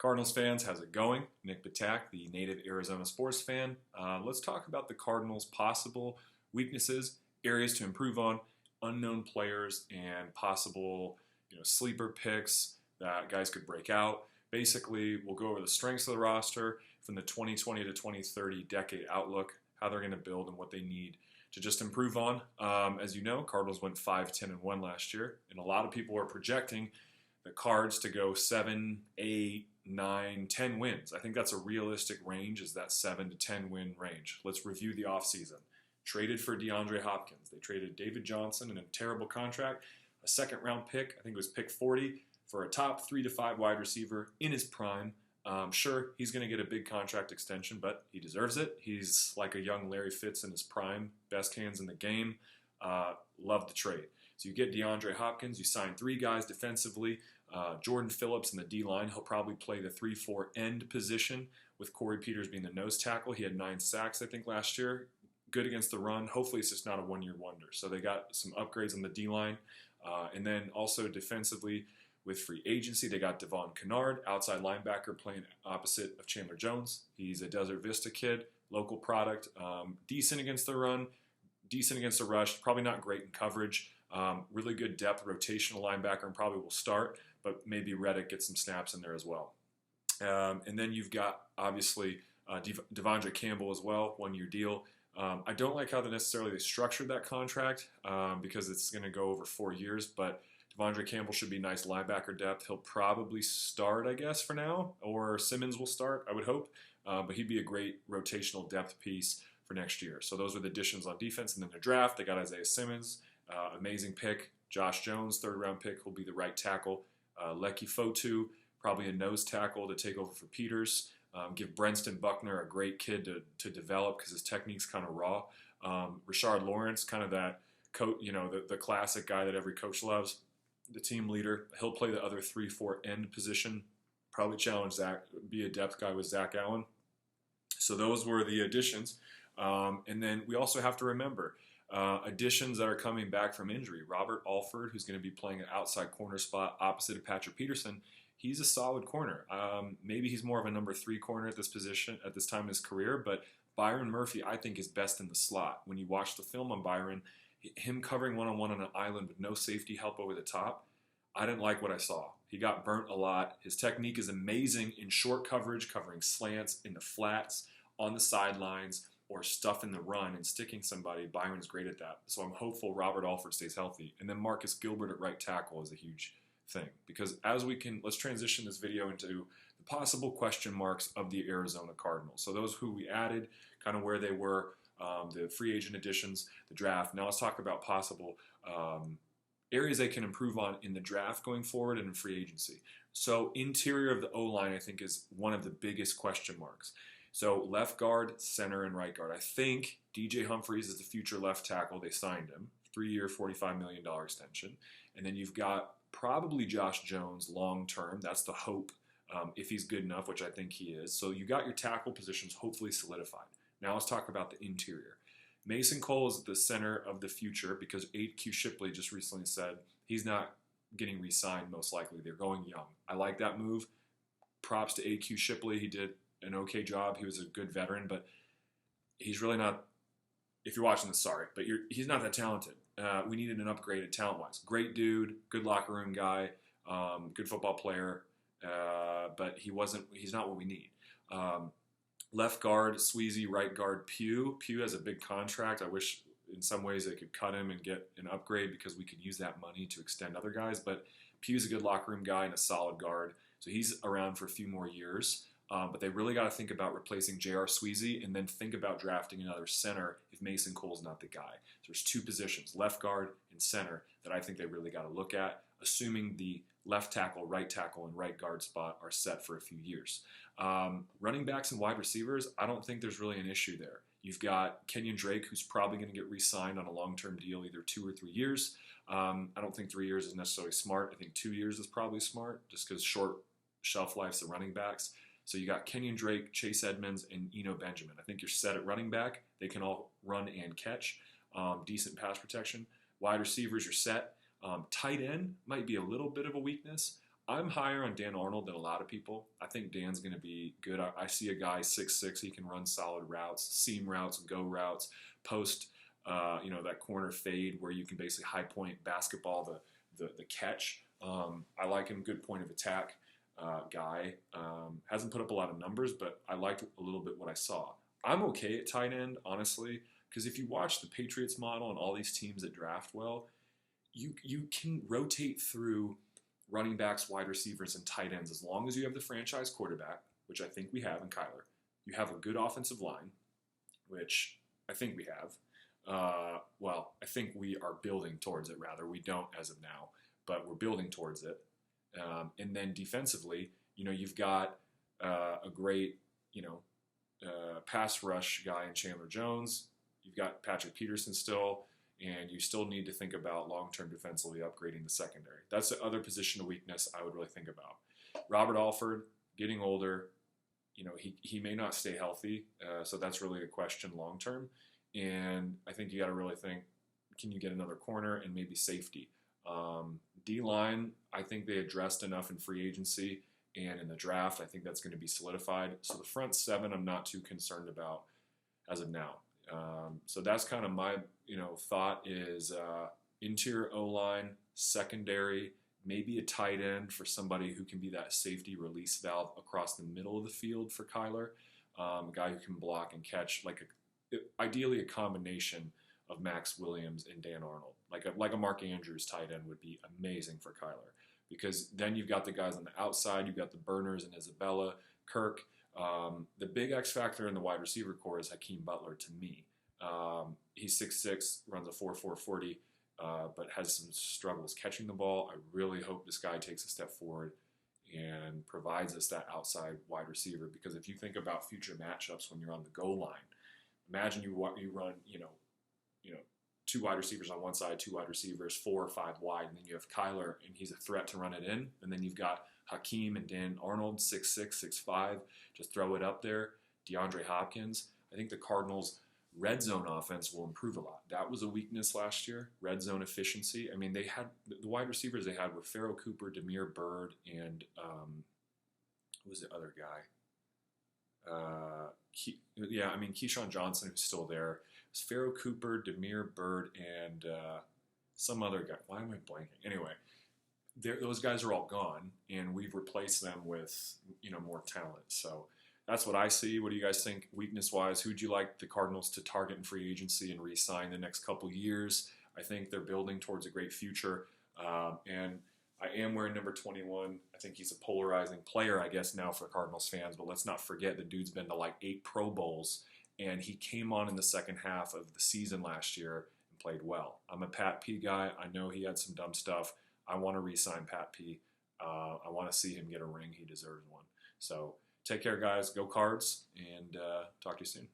Cardinals fans, how's it going? Nick Batak, the native Arizona sports fan. Let's talk about the Cardinals' possible weaknesses, areas to improve on, unknown players, and possible sleeper picks that guys could break out. Basically, we'll go over the strengths of the roster from the 2020 to 2030 decade outlook, how they're going to build and what they need to just improve on. As you know, Cardinals went 5-10-1 last year, and a lot of people are projecting the Cards to go 7, 8, 9, 10 wins. I think that's a realistic range, is that 7 to 10 win range. Let's review the offseason. Traded for DeAndre Hopkins. They traded David Johnson in a terrible contract, a second round pick, I think it was pick 40, for a top 3 to 5 wide receiver in his prime. Sure, he's going to get a big contract extension, but he deserves it. He's like a young Larry Fitz in his prime, best hands in the game. Love the trade. So you get DeAndre Hopkins, you sign 3 guys defensively. Jordan Phillips in the D-line, he'll probably play the 3-4 end position, with Corey Peters being the nose tackle. He had 9 sacks, I think, last year. Good against the run. Hopefully it's just not a one-year wonder. So they got some upgrades on the D-line. And then also defensively with free agency, they got Devon Kennard, outside linebacker, playing opposite of Chandler Jones. He's a Desert Vista kid, local product, decent against the run, decent against the rush, probably not great in coverage. Really good depth, rotational linebacker, and probably will start, but maybe Reddick gets some snaps in there as well. And then you've got, obviously, Devondre Campbell as well, 1-year deal. I don't like how they structured that contract because it's going to go over 4 years, but Devondre Campbell should be nice linebacker depth. He'll probably start, I guess, for now, or Simmons will start, I would hope. But he'd be a great rotational depth piece for next year. So those are the additions on defense. And then the draft, they got Isaiah Simmons, amazing pick. Josh Jones, 3rd-round pick, will be the right tackle. Lecky Fotu, probably a nose tackle to take over for Peters. Give Brenston Buckner, a great kid to develop because his technique's kind of raw. Rashard Lawrence, kind of that the classic guy that every coach loves, the team leader. He'll play the other 3-4 end position. Probably challenge Zach, be a depth guy with Zach Allen. So those were the additions. And then we also have to remember additions that are coming back from injury. Robert Alford, who's going to be playing an outside corner spot opposite of Patrick Peterson. He's a solid corner. Maybe he's more of a number 3 corner at this position at this time in his career, but Byron Murphy, I think, is best in the slot. When you watch the film on Byron, him covering one-on-one on an island with no safety help over the top, I didn't like what I saw. He got burnt a lot. His technique is amazing in short coverage, covering slants in the flats, on the sidelines, or stuff in the run and sticking somebody. Byron's great at that. So I'm hopeful Robert Alford stays healthy. And then Marcus Gilbert at right tackle is a huge thing. Because let's transition this video into the possible question marks of the Arizona Cardinals. So those who we added, kind of where they were, the free agent additions, the draft. Now let's talk about possible areas they can improve on in the draft going forward and in free agency. So interior of the O-line, I think, is one of the biggest question marks. So left guard, center, and right guard. I think DJ Humphries is the future left tackle. They signed him. 3-year, $45 million extension. And then you've got probably Josh Jones long-term. That's the hope if he's good enough, which I think he is. So you got your tackle positions hopefully solidified. Now let's talk about the interior. Mason Cole is at the center of the future because A.Q. Shipley just recently said he's not getting re-signed most likely. They're going young. I like that move. Props to A.Q. Shipley. He did an okay job. He was a good veteran, but he's really not, if you're watching this, sorry, but he's not that talented. We needed an upgrade at talent-wise. Great dude, good locker room guy, good football player, but he's not what we need. Left guard, Sweezy. Right guard, Pugh. Pugh has a big contract. I wish in some ways they could cut him and get an upgrade because we could use that money to extend other guys. But Pugh's a good locker room guy and a solid guard. So he's around for a few more years. But they really got to think about replacing J.R. Sweezy and then think about drafting another center if Mason Cole's not the guy. So there's 2 positions, left guard and center, that I think they really got to look at, assuming the left tackle, right tackle, and right guard spot are set for a few years. Running backs and wide receivers, I don't think there's really an issue there. You've got Kenyon Drake, who's probably going to get re-signed on a long-term deal, either 2 or 3 years. I don't think 3 years is necessarily smart. I think 2 years is probably smart, just because short shelf life's the running backs. So you got Kenyon Drake, Chase Edmonds, and Eno Benjamin. I think you're set at running back. They can all run and catch. Decent pass protection. Wide receivers, you're set. Tight end might be a little bit of a weakness. I'm higher on Dan Arnold than a lot of people. I think Dan's going to be good. I see a guy 6'6". He can run solid routes, seam routes, go routes, post, that corner fade where you can basically high point basketball the catch. I like him. Good point of attack guy. Hasn't put up a lot of numbers, but I liked a little bit what I saw. I'm okay at tight end, honestly, because if you watch the Patriots model and all these teams that draft well, you can rotate through running backs, wide receivers, and tight ends as long as you have the franchise quarterback, which I think we have in Kyler. You have a good offensive line, which I think we have. I think we are building towards it, rather. We don't as of now, but we're building towards it. And then defensively, you've got a great, pass rush guy in Chandler Jones. You've got Patrick Peterson still, and you still need to think about long-term defensively upgrading the secondary. That's the other position of weakness I would really think about. Robert Alford, getting older, he may not stay healthy, so that's really a question long-term. And I think you got to really think, can you get another corner and maybe safety? D-line, I think they addressed enough in free agency and in the draft. I think that's going to be solidified. So the front seven I'm not too concerned about as of now. So that's kind of my, thought is interior O-line, secondary, maybe a tight end for somebody who can be that safety release valve across the middle of the field for Kyler. A guy who can block and catch, ideally a combination of Max Williams and Dan Arnold. Like a Mark Andrews tight end would be amazing for Kyler, because then you've got the guys on the outside, you've got the burners and Isabella, Kirk. The big X factor in the wide receiver core is Hakeem Butler to me. He's 6'6", runs a 4.4 40, but has some struggles catching the ball. I really hope this guy takes a step forward and provides us that outside wide receiver, because if you think about future matchups when you're on the goal line, imagine you run, two wide receivers on one side, two wide receivers, 4 or 5 wide, and then you have Kyler, and he's a threat to run it in. And then you've got Hakeem and Dan Arnold, 6'6", 6'5", just throw it up there. DeAndre Hopkins. I think the Cardinals' red zone offense will improve a lot. That was a weakness last year, red zone efficiency. I mean, they had the wide receivers they had were Pharaoh Cooper, Damiere Byrd, and who was the other guy? Keyshawn Johnson, who's still there. It's Pharaoh Cooper, Damiere Byrd, and some other guy. Why am I blanking? Anyway, those guys are all gone, and we've replaced them with more talent. So that's what I see. What do you guys think weakness-wise? Who'd you like the Cardinals to target in free agency and re-sign the next couple years? I think they're building towards a great future, and I am wearing number 21. I think he's a polarizing player, I guess, now for Cardinals fans. But let's not forget the dude's been to 8 Pro Bowls, and he came on in the second half of the season last year and played well. I'm a Pat P guy. I know he had some dumb stuff. I want to re-sign Pat P. I want to see him get a ring. He deserves one. So take care, guys. Go Cards, and talk to you soon.